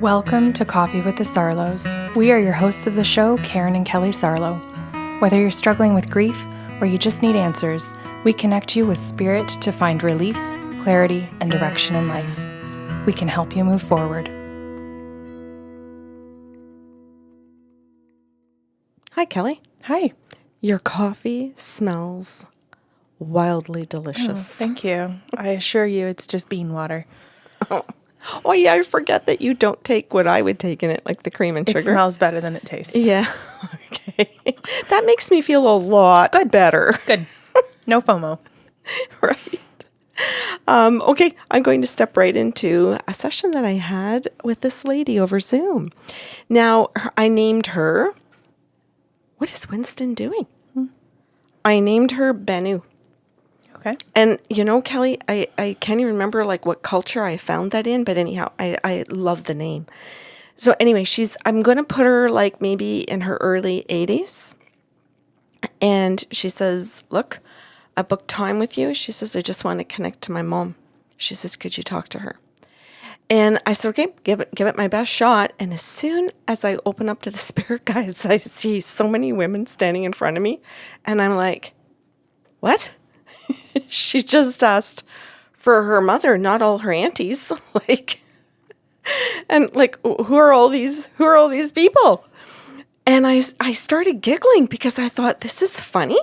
Welcome to Coffee with the Sarlos. We are your hosts of the show, Karen and Kelly Sarlo. Whether you're struggling with grief or you just need answers, we connect you with spirit to find relief, clarity, and direction in life. We can help you move forward. Hi, Kelly. Hi. Your coffee smells wildly delicious. Thank you. I assure you it's just bean water. Oh, yeah, I forget that you don't take what I would take in it, like the cream and sugar. It smells better than it tastes. Yeah. Okay. That makes me feel a lot better. Good. No FOMO. Right. Okay, I'm going to step right into a session that I had with this lady over Zoom. Now, I named her, what is Winston doing? I named her Banu. Okay. And, you know, Kelly, I can't even remember like what culture I found that in, but anyhow, I love the name. So anyway, I'm going to put her like maybe in her early 80s. And she says, look, I booked time with you. She says, I just want to connect to my mom. She says, could you talk to her? And I said, okay, give it my best shot. And as soon as I open up to the spirit guides, I see so many women standing in front of me. And I'm like, what? She just asked for her mother, not all her aunties. Who are all these people? And I started giggling because I thought, this is funny.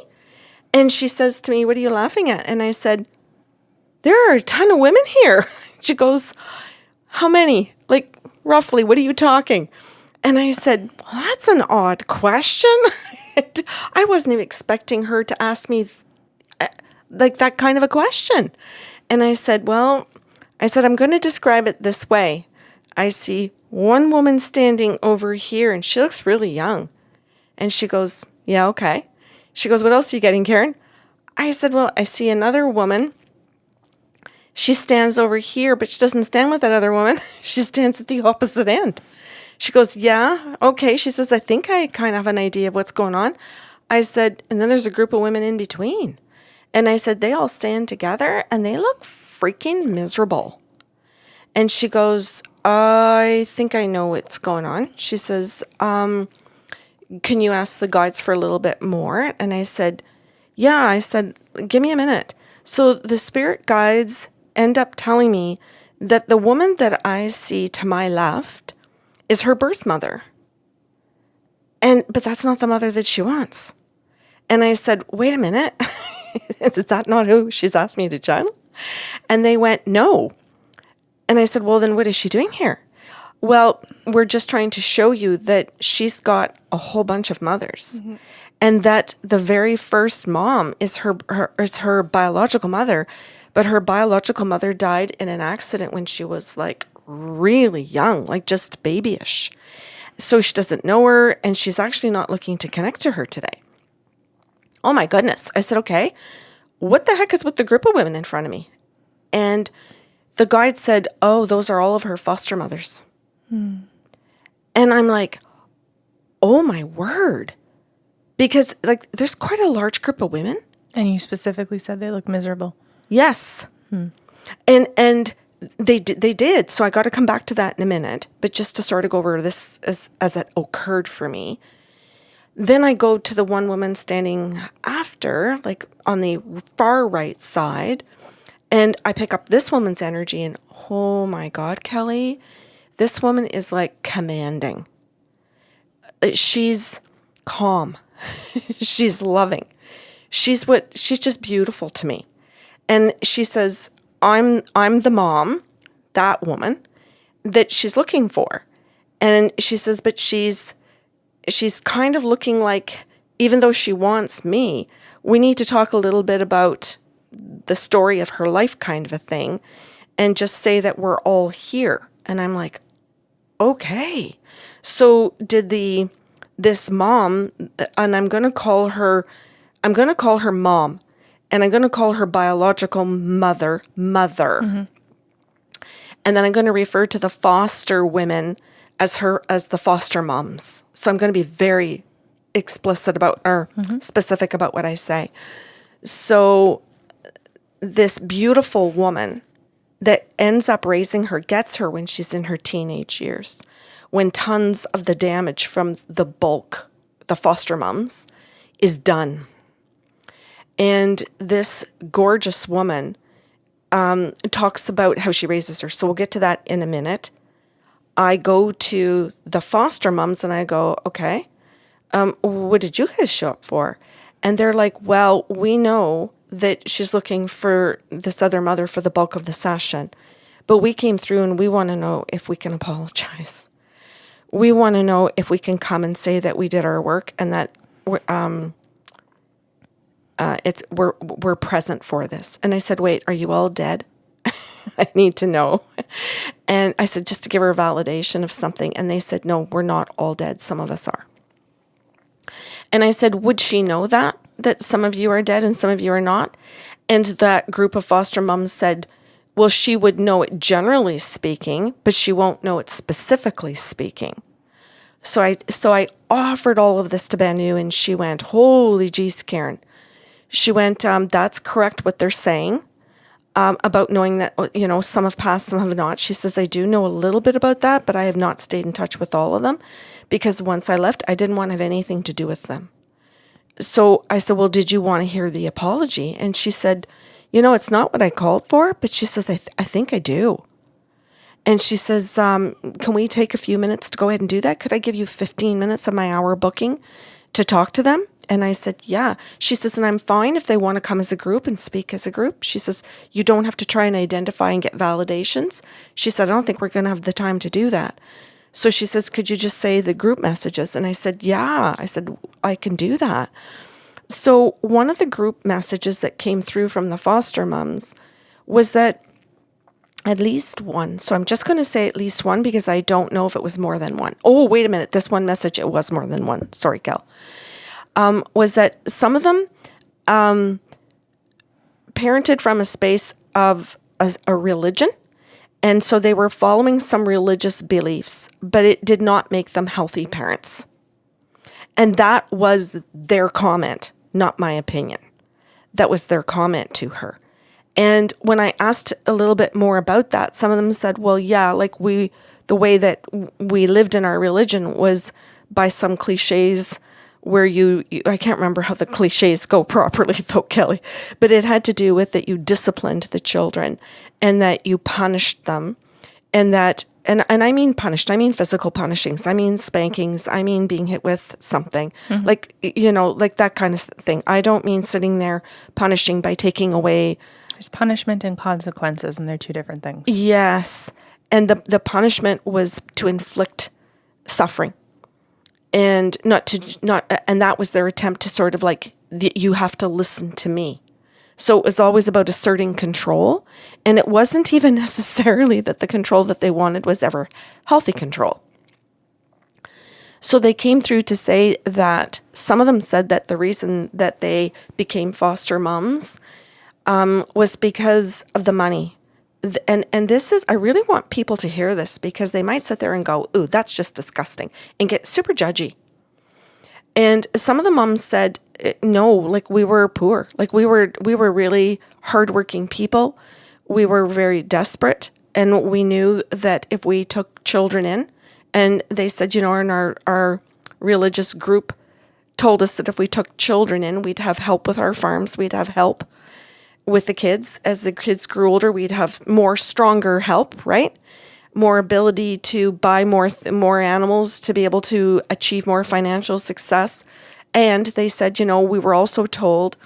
And she says to me, what are you laughing at? And I said, there are a ton of women here. She goes, how many? Like, roughly, what are you talking? And I said, well, that's an odd question. I wasn't even expecting her to ask me like that kind of a question. And I said, I'm going to describe it this way. I see one woman standing over here and she looks really young. And she goes, yeah, okay. She goes, what else are you getting, Karen? I said, well, I see another woman. She stands over here, but she doesn't stand with that other woman. She stands at the opposite end. She goes, yeah, okay. She says, I think I kind of have an idea of what's going on. I said, and then there's a group of women in between. And I said, they all stand together and they look freaking miserable. And she goes, I think I know what's going on. She says, can you ask the guides for a little bit more? And I said, yeah. I said, give me a minute. So the spirit guides end up telling me that the woman that I see to my left is her birth mother. But that's not the mother that she wants. And I said, wait a minute. Is that not who she's asked me to channel? And they went, no. And I said, well, then what is she doing here? Well, we're just trying to show you that she's got a whole bunch of mothers. Mm-hmm. And that the very first mom is her biological mother. But her biological mother died in an accident when she was like really young, like just babyish. So she doesn't know her and she's actually not looking to connect to her today. Oh my goodness. I said, okay, what the heck is with the group of women in front of me? And the guide said, oh, those are all of her foster mothers. And I'm like, oh my word. Because like there's quite a large group of women. And you specifically said they look miserable. Yes. And they did. So I got to come back to that in a minute. But just to sort of go over this as it occurred for me. Then I go to the one woman standing after, like on the far right side, and I pick up this woman's energy and oh my God, Kelly, this woman is like commanding. She's calm. She's loving. She's just beautiful to me. And she says, I'm the mom, that woman, that she's looking for. And she says, but she's kind of looking like, even though she wants me, we need to talk a little bit about the story of her life kind of a thing and just say that we're all here. And I'm like, okay. So did this mom, and I'm going to call her mom, and I'm going to call her biological mother. Mm-hmm. And then I'm going to refer to the foster women as the foster moms. So I'm going to be very explicit about or specific about what I say. So this beautiful woman that ends up raising her gets her when she's in her teenage years, when tons of the damage from the bulk, the foster moms, is done. And this gorgeous woman talks about how she raises her. So we'll get to that in a minute. I go to the foster moms and I go, okay, what did you guys show up for? And they're like, well, we know that she's looking for this other mother for the bulk of the session, but we came through and we want to know if we can apologize. We want to know if we can come and say that we did our work and that we're present for this. And I said, wait, are you all dead? I need to know. And I said, just to give her a validation of something. And they said, no, we're not all dead. Some of us are. And I said, would she know that some of you are dead and some of you are not? And that group of foster moms said, well, she would know it generally speaking, but she won't know it specifically speaking. So I offered all of this to Banu, and she went, holy geez, Karen. She went, that's correct what they're saying about knowing that, some have passed, some have not. She says, I do know a little bit about that, but I have not stayed in touch with all of them because once I left, I didn't want to have anything to do with them. So I said, well, did you want to hear the apology? And she said, it's not what I called for, but she says, I think I do. And she says, can we take a few minutes to go ahead and do that? Could I give you 15 minutes of my hour booking to talk to them? And I said, yeah. She says, and I'm fine if they want to come as a group and speak as a group. She says, you don't have to try and identify and get validations. She said, I don't think we're going to have the time to do that. So she says, could you just say the group messages? And I said, yeah. I said, I can do that. So one of the group messages that came through from the foster moms was that at least one. So I'm just going to say at least one because I don't know if it was more than one. Oh, wait a minute. This one message, it was more than one. Sorry, Kel. Was that some of them parented from a space of a religion. And so they were following some religious beliefs, but it did not make them healthy parents. And that was their comment, not my opinion. That was their comment to her. And when I asked a little bit more about that, some of them said, well, yeah, like the way that we lived in our religion was by some cliches where I can't remember how the cliches go properly though, Kelly, but it had to do with that you disciplined the children and that you punished them and that, and I mean punished, I mean physical punishings, I mean spankings, I mean being hit with something, like that kind of thing. I don't mean sitting there punishing by taking away. There's punishment and consequences, and they're two different things. Yes. And the punishment was to inflict suffering. And and that was their attempt to sort of like, you have to listen to me. So it was always about asserting control. And it wasn't even necessarily that the control that they wanted was ever healthy control. So they came through to say that some of them said that the reason that they became foster moms was because of the money. And this is, I really want people to hear this because they might sit there and go, ooh, that's just disgusting, and get super judgy. And some of the moms said, no, like we were poor. Like we were really hardworking people. We were very desperate. And we knew that if we took children in, and they said, in our religious group told us that if we took children in, we'd have help with our farms. We'd have help with the kids. As the kids grew older, we'd have more stronger help, right? More ability to buy more animals to be able to achieve more financial success. And they said, we were also told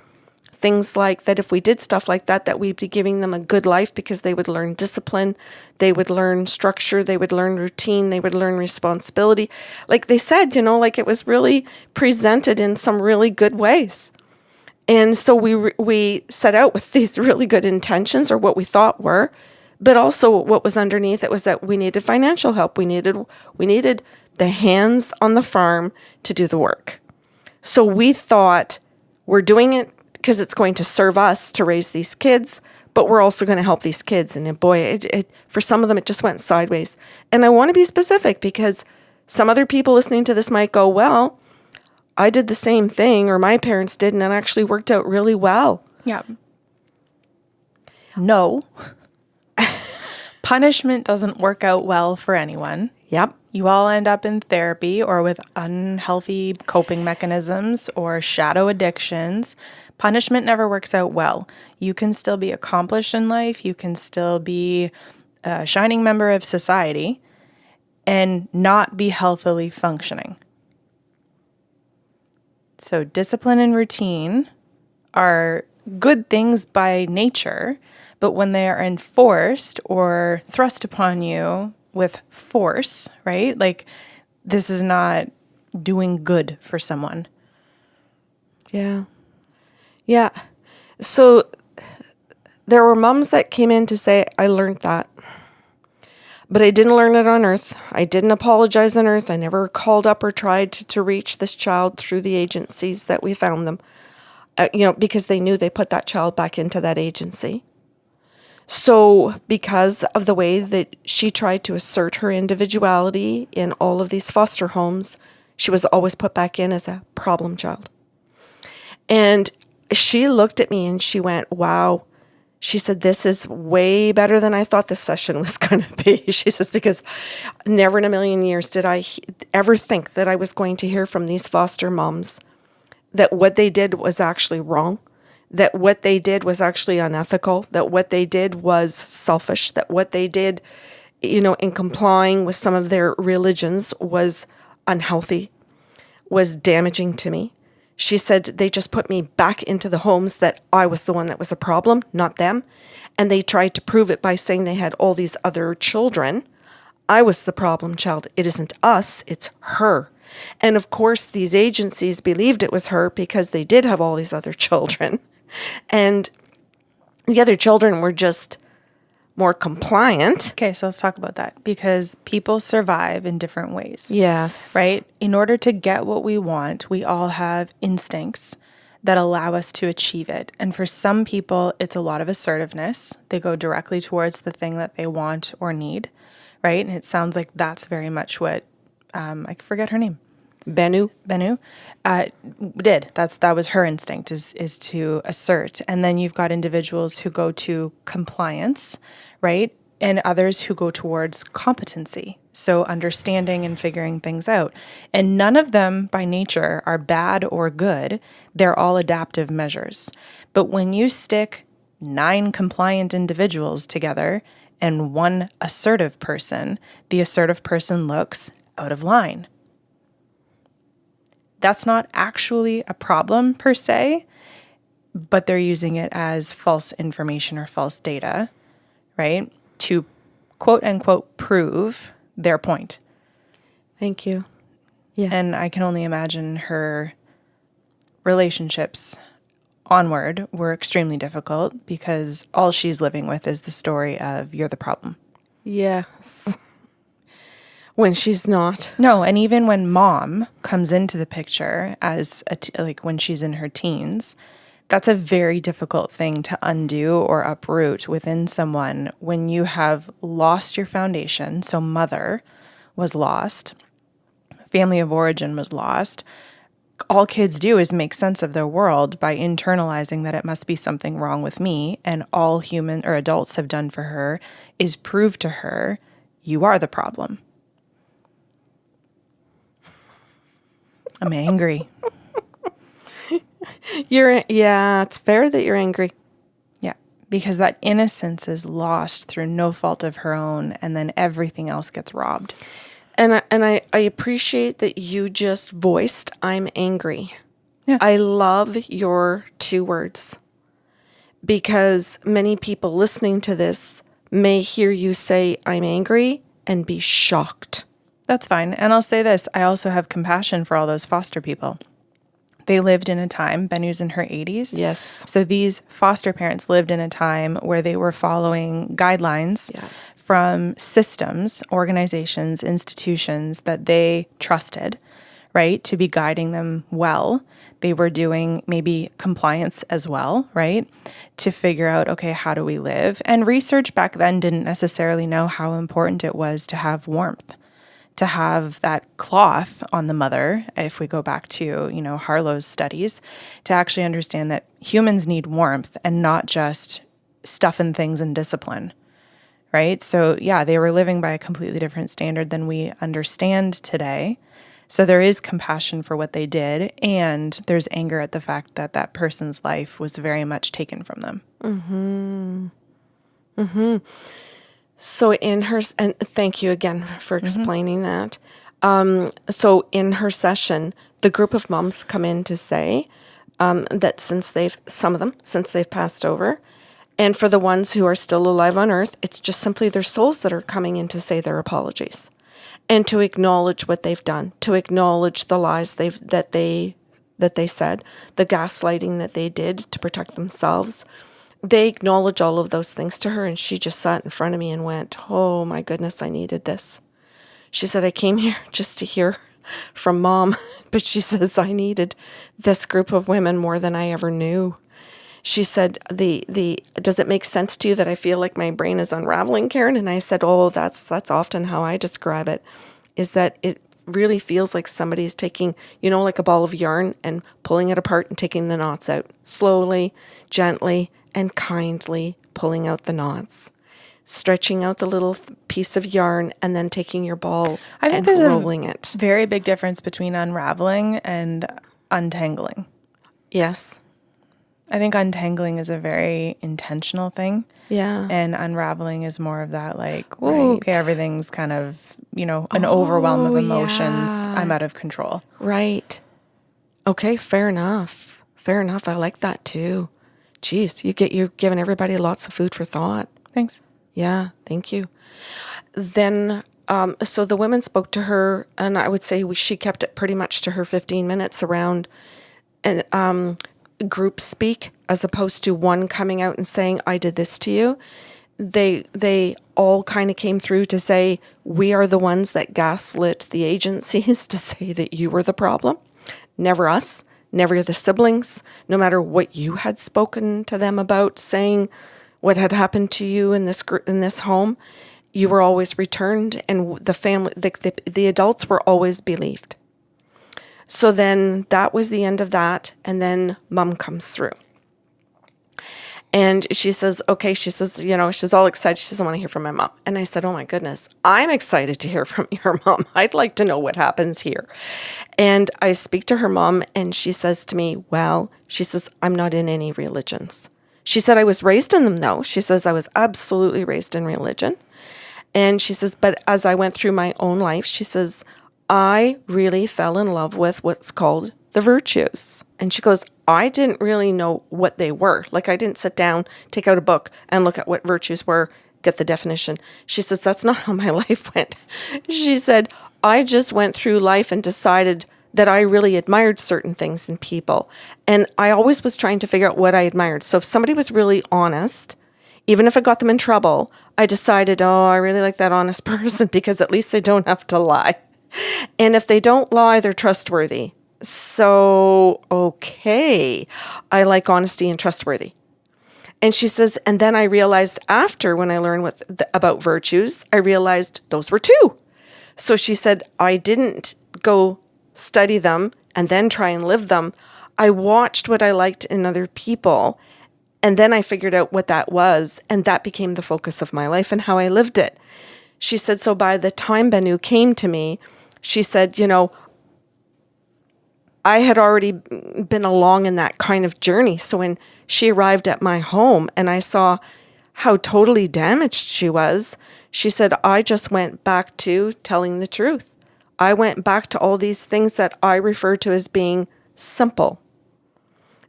things like that if we did stuff like that we'd be giving them a good life because they would learn discipline, they would learn structure, they would learn routine, they would learn responsibility. Like they said, like it was really presented in some really good ways. And so we set out with these really good intentions, or what we thought were, but also what was underneath it was that we needed financial help. We needed the hands on the farm to do the work. So we thought we're doing it because it's going to serve us to raise these kids, but we're also going to help these kids. And boy, it for some of them, it just went sideways. And I want to be specific because some other people listening to this might go, well, I did the same thing, or my parents did, and it actually worked out really well. Yeah. No. Punishment doesn't work out well for anyone. Yep. You all end up in therapy or with unhealthy coping mechanisms or shadow addictions. Punishment never works out well. You can still be accomplished in life. You can still be a shining member of society and not be healthily functioning. So discipline and routine are good things by nature, but when they are enforced or thrust upon you with force, right? Like, this is not doing good for someone. Yeah. Yeah. So there were moms that came in to say, I learned that. But I didn't learn it on earth. I didn't apologize on earth. I never called up or tried to reach this child through the agencies that we found them, because they knew they put that child back into that agency. So because of the way that she tried to assert her individuality in all of these foster homes, she was always put back in as a problem child. And she looked at me and she went, wow. She said, this is way better than I thought this session was going to be. She says, because never in a million years did I ever think that I was going to hear from these foster moms that what they did was actually wrong, that what they did was actually unethical, that what they did was selfish, that what they did, in complying with some of their religions was unhealthy, was damaging to me. She said they just put me back into the homes that I was the one that was a problem, not them. And they tried to prove it by saying they had all these other children. I was the problem child. It isn't us, it's her. And of course, these agencies believed it was her because they did have all these other children. And the other children were just more compliant. Okay, so let's talk about that, because people survive in different ways. Yes. Right? In order to get what we want, we all have instincts that allow us to achieve it. And for some people, it's a lot of assertiveness. They go directly towards the thing that they want or need, right? And it sounds like that's very much what, I forget her name. Banu did. That was her instinct, is to assert. And then you've got individuals who go to compliance, right? And others who go towards competency. So understanding and figuring things out. And none of them by nature are bad or good. They're all adaptive measures. But when you stick 9 compliant individuals together and one assertive person, the assertive person looks out of line. That's not actually a problem per se, but they're using it as false information or false data, right? To quote unquote prove their point. Thank you. Yeah. And I can only imagine her relationships onward were extremely difficult because all she's living with is the story of you're the problem. Yes. When she's not. No, and even when mom comes into the picture as like when she's in her teens, that's a very difficult thing to undo or uproot within someone when you have lost your foundation. So mother was lost, family of origin was lost. All kids do is make sense of their world by internalizing that it must be something wrong with me, and all human or adults have done for her is prove to her you are the problem. I'm angry. It's fair that you're angry. Yeah, because that innocence is lost through no fault of her own, and then everything else gets robbed. And I appreciate that you just voiced, I'm angry. Yeah. I love your 2 words, because many people listening to this may hear you say, I'm angry, and be shocked. That's fine. And I'll say this, I also have compassion for all those foster people. They lived in a time, Banu's in her 80s. Yes. So these foster parents lived in a time where they were following guidelines from systems, organizations, institutions that they trusted, right, to be guiding them well. They were doing maybe compliance as well, right, to figure out, okay, how do we live? And research back then didn't necessarily know how important it was to have warmth, to have that cloth on the mother, if we go back to, Sarlos studies, to actually understand that humans need warmth and not just stuff and things and discipline, right? So yeah, they were living by a completely different standard than we understand today. So there is compassion for what they did, and there's anger at the fact that that person's life was very much taken from them. So in her, and thank you again for explaining that. So in her session, the group of moms come in to say that since they've passed over, and for the ones who are still alive on earth, it's just simply their souls that are coming in to say their apologies and to acknowledge what they've done, to acknowledge the lies that they said, the gaslighting that they did to protect themselves. They acknowledge all of those things to her, and she just sat in front of me and went, oh my goodness, I needed this. She said, I came here just to hear from Mom, but she says, I needed this group of women more than I ever knew. She said, does it make sense to you that I feel like my brain is unraveling, Karen? And I said, oh, that's often how I describe it, is that it really feels like somebody's taking, like a ball of yarn and pulling it apart and taking the knots out slowly, gently, and kindly pulling out the knots, stretching out the little piece of yarn, and then taking your ball and rolling it. Very big difference between unraveling and untangling. Yes. I think untangling is a very intentional thing. Yeah. And unraveling is more of that okay, everything's kind of, an overwhelm of emotions. Yeah. I'm out of control. Right. Okay, fair enough. Fair enough. I like that too. Geez, you're giving everybody lots of food for thought. Thanks. Yeah, thank you. Then, so the women spoke to her, and I would say she kept it pretty much to her 15 minutes around group speak, as opposed to one coming out and saying, I did this to you. They all kind of came through to say, we are the ones that gaslit the agencies to say that you were the problem, never us. Never the siblings, no matter what you had spoken to them about, saying what had happened to you in this home, you were always returned, and the family, the adults were always believed. So then that was the end of that, and then Mom comes through. And she says, okay, she's all excited. She doesn't want to hear from my mom. And I said, oh my goodness, I'm excited to hear from your mom. I'd like to know what happens here. And I speak to her mom, and she says to me, she says, I'm not in any religions. She said, I was raised in them though. She says, I was absolutely raised in religion. And she says, but as I went through my own life, she says, I really fell in love with what's called the virtues. And she goes, I didn't really know what they were. Like, I didn't sit down, take out a book, and look at what virtues were, get the definition. She says, that's not how my life went. She said, I just went through life and decided that I really admired certain things in people. And I always was trying to figure out what I admired. So if somebody was really honest, even if it got them in trouble, I decided, I really like that honest person because at least they don't have to lie. And if they don't lie, they're trustworthy. So, okay, I like honesty and trustworthy. And she says, and then I realized after, when I learned about virtues, I realized those were two. So she said, I didn't go study them and then try and live them. I watched what I liked in other people, and then I figured out what that was, and that became the focus of my life and how I lived it. She said, so by the time Banu came to me, she said, I had already been along in that kind of journey. So when she arrived at my home and I saw how totally damaged she was, she said, I just went back to telling the truth. I went back to all these things that I refer to as being simple.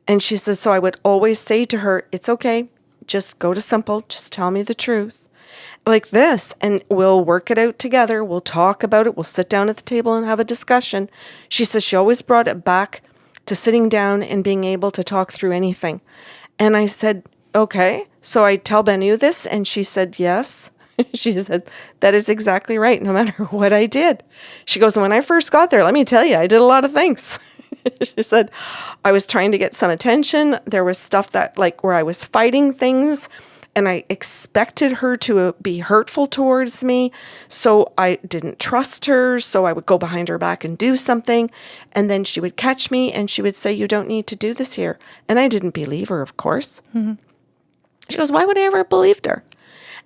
And she says, so I would always say to her, it's okay, just go to simple, just tell me the truth. Like this, and we'll work it out together. We'll talk about it. We'll sit down at the table and have a discussion. She says she always brought it back to sitting down and being able to talk through anything. And I said, okay. So I tell Banu this, and she said, yes. She said, that is exactly right, no matter what I did. She goes, when I first got there, let me tell you, I did a lot of things. She said, I was trying to get some attention. There was stuff that, where I was fighting things, and I expected her to be hurtful towards me, so I didn't trust her, so I would go behind her back and do something, and then she would catch me, and she would say, you don't need to do this here. And I didn't believe her, of course. Mm-hmm. She goes, why would I ever have believed her?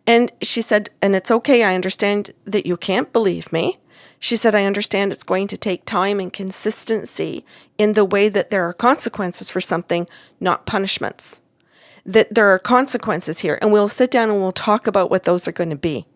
And she said, and it's okay. I understand that you can't believe me. She said, I understand it's going to take time and consistency in the way that there are consequences for something, not punishments. That there are consequences here. And we'll sit down and we'll talk about what those are going to be.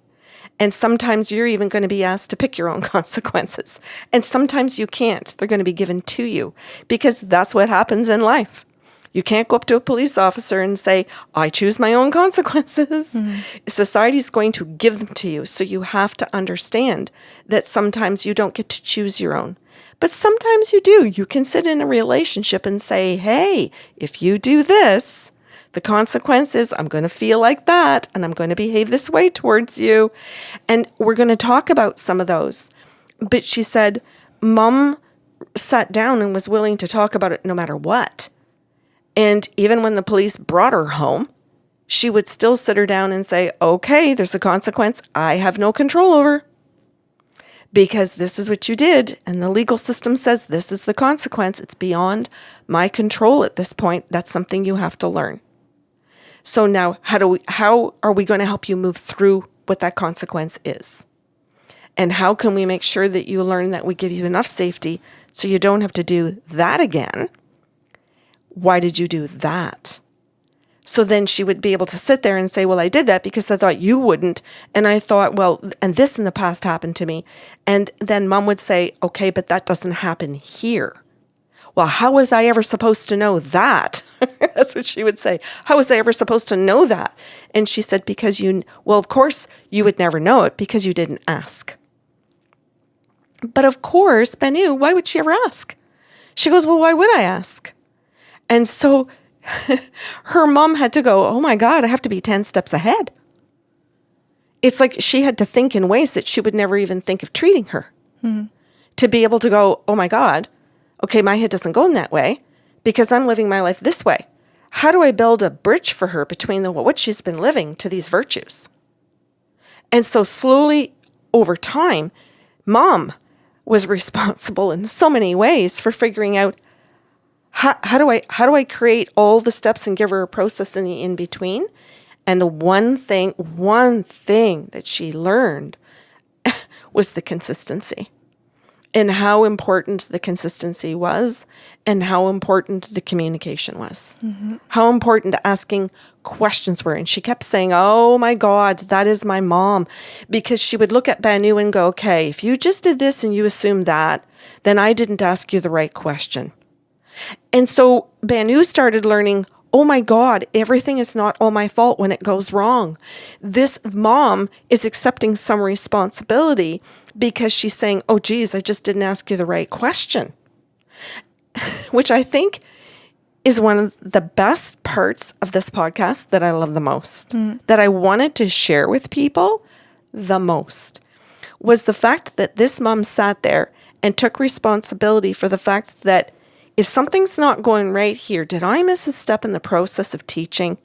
And sometimes you're even going to be asked to pick your own consequences. And sometimes you can't. They're going to be given to you because that's what happens in life. You can't go up to a police officer and say, I choose my own consequences. Mm-hmm. Society's going to give them to you. So you have to understand that sometimes you don't get to choose your own. But sometimes you do. You can sit in a relationship and say, hey, if you do this, the consequence is I'm going to feel like that and I'm going to behave this way towards you. And we're going to talk about some of those. But she said, Mom sat down and was willing to talk about it no matter what. And even when the police brought her home, she would still sit her down and say, okay, there's a consequence I have no control over because this is what you did. And the legal system says this is the consequence. It's beyond my control at this point. That's something you have to learn. So now how are we going to help you move through what that consequence is? And how can we make sure that you learn that we give you enough safety so you don't have to do that again? Why did you do that? So then she would be able to sit there and say, well, I did that because I thought you wouldn't. And I thought, well, and this in the past happened to me. And then Mom would say, okay, but that doesn't happen here. Well, how was I ever supposed to know that? That's what she would say. How was I ever supposed to know that? And she said, because of course you would never know it because you didn't ask. But of course, Banu, why would she ever ask? She goes, well, why would I ask? And so her mom had to go, oh my God, I have to be 10 steps ahead. It's like she had to think in ways that she would never even think of treating her. Mm-hmm. To be able to go, oh my God, okay, my head doesn't go in that way because I'm living my life this way. How do I build a bridge for her between what she's been living to these virtues? And so slowly over time, Mom was responsible in so many ways for figuring out how do I create all the steps and give her a process in the in between? And the one thing that she learned was the consistency and how important the consistency was and how important the communication was, how important asking questions were. And she kept saying, oh my God, that is my mom. Because she would look at Banu and go, okay, if you just did this and you assumed that, then I didn't ask you the right question. And so Banu started learning, oh my God, everything is not all my fault when it goes wrong. This mom is accepting some responsibility because she's saying, oh geez, I just didn't ask you the right question. Which I think is one of the best parts of this podcast that I love the most, that I wanted to share with people the most, was the fact that this mom sat there and took responsibility for the fact that if something's not going right here, did I miss a step in the process of teaching?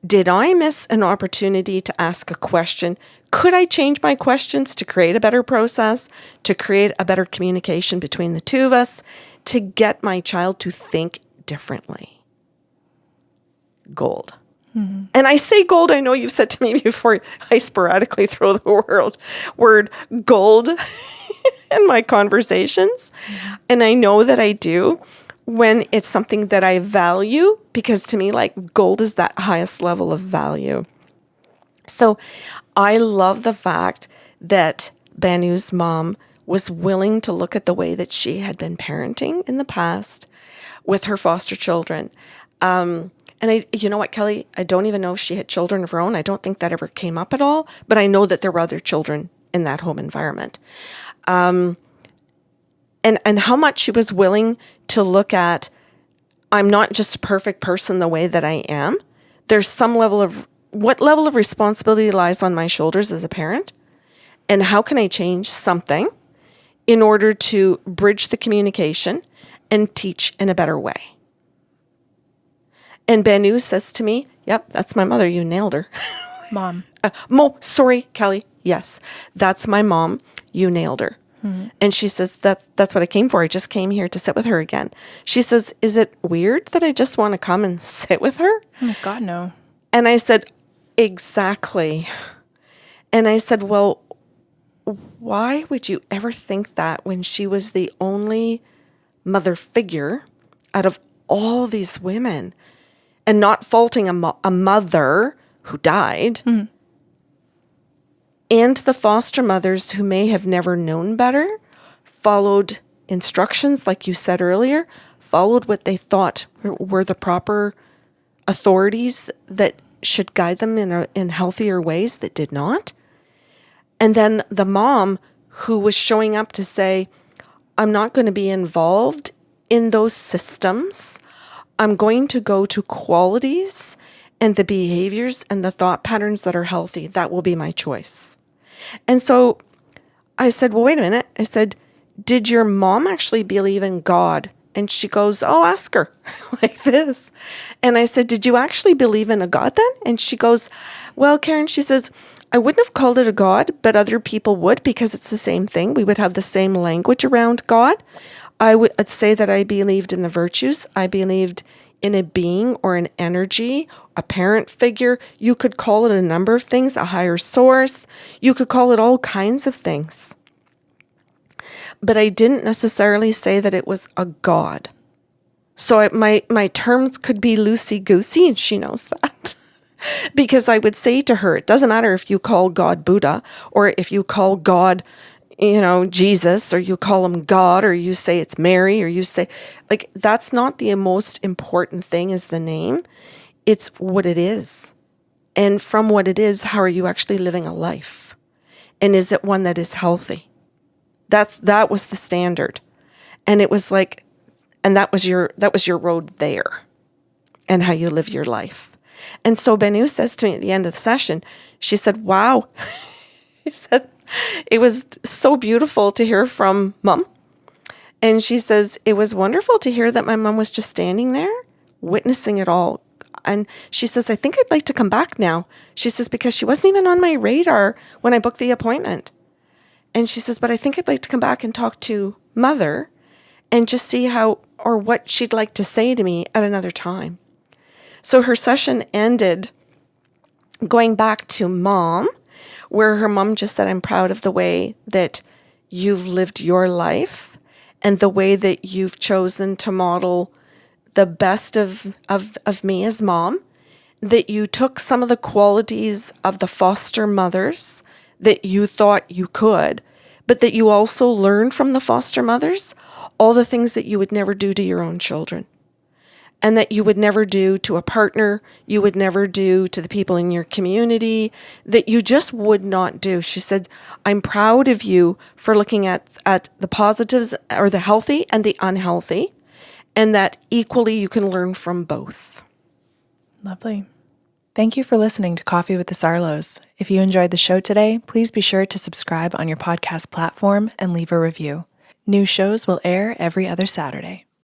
Did I miss an opportunity to ask a question? Could I change my questions to create a better process, to create a better communication between the two of us, to get my child to think differently? Gold. Mm-hmm. And I say gold, I know you've said to me before, I sporadically throw the word gold in my conversations. Mm-hmm. And I know that I do when it's something that I value, because to me, like, gold is that highest level of value. So I love the fact that Banu's mom was willing to look at the way that she had been parenting in the past with her foster children. And you know what, Kelly? I don't even know if she had children of her own. I don't think that ever came up at all. But I know that there were other children in that home environment. And how much she was willing to look at, I'm not just a perfect person the way that I am. There's some what level of responsibility lies on my shoulders as a parent? And how can I change something in order to bridge the communication and teach in a better way? And Banu says to me, yep, that's my mother. You nailed her. Mom. Sorry, Kelly. Yes, that's my mom. You nailed her. Mm-hmm. And she says, that's what I came for. I just came here to sit with her again. She says, is it weird that I just want to come and sit with her? Oh, God, no. And I said, Exactly. And I said, well, why would you ever think that when she was the only mother figure out of all these women, and not faulting a mother who died, and the foster mothers who may have never known better, followed instructions, like you said earlier, followed what they thought were the proper authorities that should guide them in healthier ways that did not. And then the mom who was showing up to say, I'm not going to be involved in those systems. I'm going to go to qualities and the behaviors and the thought patterns that are healthy. That will be my choice. And so I said, well, wait a minute. I said, did your mom actually believe in God? And she goes, oh, ask her like this. And I said, did you actually believe in a God then? And she goes, well, Karen, she says, I wouldn't have called it a God, but other people would, because it's the same thing. We would have the same language around God. I would say that I believed in the virtues. I believed in a being or an energy, a parent figure. You could call it a number of things, a higher source. You could call it all kinds of things. But I didn't necessarily say that it was a God. So my terms could be loosey-goosey, and she knows that. Because I would say to her, it doesn't matter if you call God Buddha, or if you call God, Jesus, or you call him God, or you say it's Mary, or you say, like, that's not the most important thing is the name. It's what it is. And from what it is, how are you actually living a life? And is it one that is healthy? That was the standard. And it was like, and that was your road there, and how you live your life. And so Banu says to me at the end of the session, she said, wow. She said, it was so beautiful to hear from Mom. And she says, it was wonderful to hear that my mom was just standing there, witnessing it all. And she says, I think I'd like to come back now. She says, because she wasn't even on my radar when I booked the appointment. And she says, but I think I'd like to come back and talk to Mother and just see how, or what she'd like to say to me at another time. So her session ended going back to Mom, where her mom just said, I'm proud of the way that you've lived your life and the way that you've chosen to model the best of me as mom, that you took some of the qualities of the foster mothers that you thought you could, but that you also learned from the foster mothers all the things that you would never do to your own children. And that you would never do to a partner, you would never do to the people in your community, that you just would not do. She said, I'm proud of you for looking at the positives or the healthy and the unhealthy, and that equally you can learn from both. Lovely. Thank you for listening to Coffee with the Sarlos. If you enjoyed the show today, please be sure to subscribe on your podcast platform and leave a review. New shows will air every other Saturday.